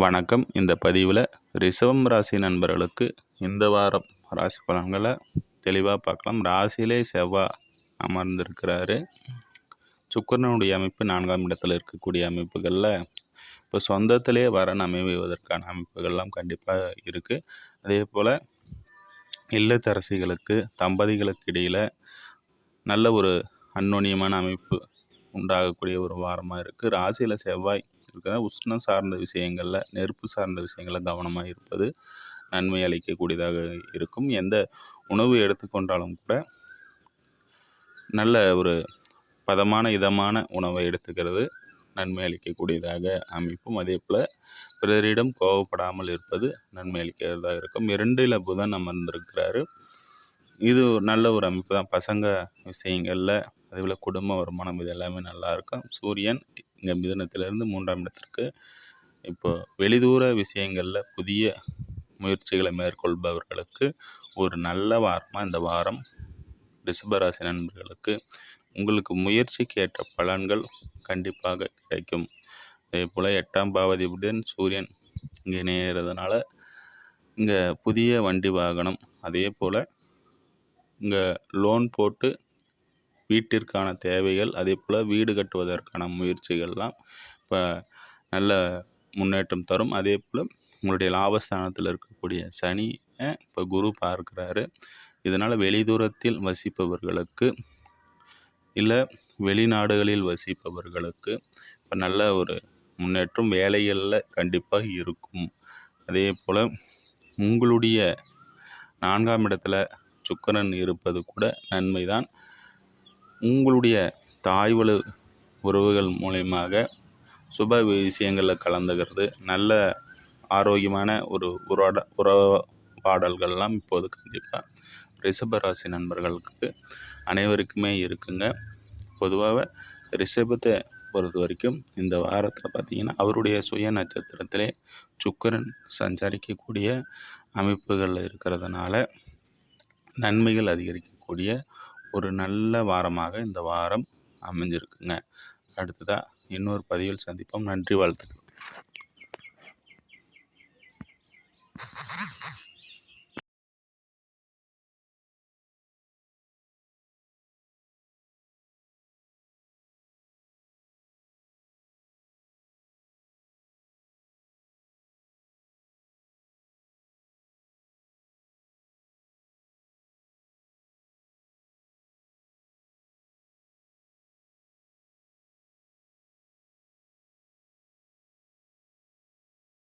வணக்கம். இந்த பதிவில் ரிஷபம் ராசி நண்பர்களுக்கு இந்த வாரம் ராசி பலன்களை தெளிவாக பார்க்கலாம். ராசியிலே செவ்வாய் அமர்ந்திருக்கிறாரு. சுக்கிரனுடைய அமைப்பு 4ஆம் இடத்தில் இருக்கக்கூடிய அமைப்புகளில் இப்போ சொந்தத்திலே வரன் அமைவதற்கான அமைப்புகள்லாம் கண்டிப்பாக இருக்குது. அதே போல் இல்லத்தரசிகளுக்கு தம்பதிகளுக்கு இடையில் நல்ல ஒரு அந்யோன்யமான அமைப்பு உண்டாகக்கூடிய ஒரு வாரமாக இருக்குது. ராசியில் செவ்வாய் இருக்கிற உஷ்ணம் சார்ந்த விஷயங்களில், நெருப்பு சார்ந்த விஷயங்களில் கவனமாக இருப்பது நன்மை அளிக்கக்கூடியதாக இருக்கும். எந்த உணவு எடுத்துக்கொண்டாலும் கூட நல்ல ஒரு பதமான இதமான உணவை எடுத்துக்கிறது நன்மை அளிக்கக்கூடியதாக அமைப்பும். அதே போல் பிறரிடம் கோபப்படாமல் இருப்பது நன்மை அளிக்கிறதாக இருக்கும். 2ல் புதன் அமர்ந்திருக்கிறாரு. இது நல்ல ஒரு அமைப்பு தான். பசங்க விஷயங்களில் அதேபோல் குடும்ப வருமானம் இது எல்லாமே நல்லாயிருக்கும். சூரியன் இங்கே மிதுனத்திலிருந்து 3ஆம் இடத்திற்கு இப்போ வெளிதூர விஷயங்களில் புதிய முயற்சிகளை மேற்கொள்பவர்களுக்கு ஒரு நல்ல வாரமாக இந்த வாரம் ரிஷபராசி நண்பர்களுக்கு உங்களுக்கு முயற்சிக்கு ஏற்ற பலன்கள் கண்டிப்பாக கிடைக்கும். அதே போல் 8ஆம் பாவதிபுடன் சூரியன் இங்கே இணைகிறதுனால இங்கே புதிய வண்டி வாகனம், அதே போல் இங்கே லோன் போட்டு வீட்டிற்கான தேவைகள், அதே போல் வீடு கட்டுவதற்கான முயற்சிகள்லாம் இப்போ நல்ல முன்னேற்றம் தரும். அதே போல் உங்களுடைய லாபஸ்தானத்தில் இருக்கக்கூடிய சனி இப்போ குரு பார்க்குறாரு. இதனால் வெளிதூரத்தில் வசிப்பவர்களுக்கு இல்லை வெளிநாடுகளில் வசிப்பவர்களுக்கு இப்போ நல்ல ஒரு முன்னேற்றம் வேலைகளில் கண்டிப்பாக இருக்கும். அதே போல் உங்களுடைய 4ஆம் இடத்துல சுக்கிரன் இருப்பது கூட நன்மை தான். உங்களுடைய தாய்வழி உறவுகள் மூலயமாக சுப விஷயங்களில் கலந்துக்கிறது, நல்ல ஆரோக்கியமான ஒரு உறவாடல்கள்லாம் இப்போது கண்டிப்பாக ரிஷபராசி நண்பர்களுக்கு அனைவருக்குமே இருக்குங்க. பொதுவாக ரிஷபத்தை பொறுத்த வரைக்கும் இந்த வாரத்தில் பார்த்திங்கன்னா அவருடைய சுய நட்சத்திரத்திலே சுக்கிரன் சஞ்சரிக்கக்கூடிய அமைப்புகளில் இருக்கிறதுனால நன்மைகள் அதிகரிக்கக்கூடிய ஒரு நல்ல வாரமாக இந்த வாரம் அமைஞ்சிருக்குங்க. அடுத்ததாக இன்னொரு பதிவில் சந்திப்போம். நன்றி, வாழ்த்துக்கள்.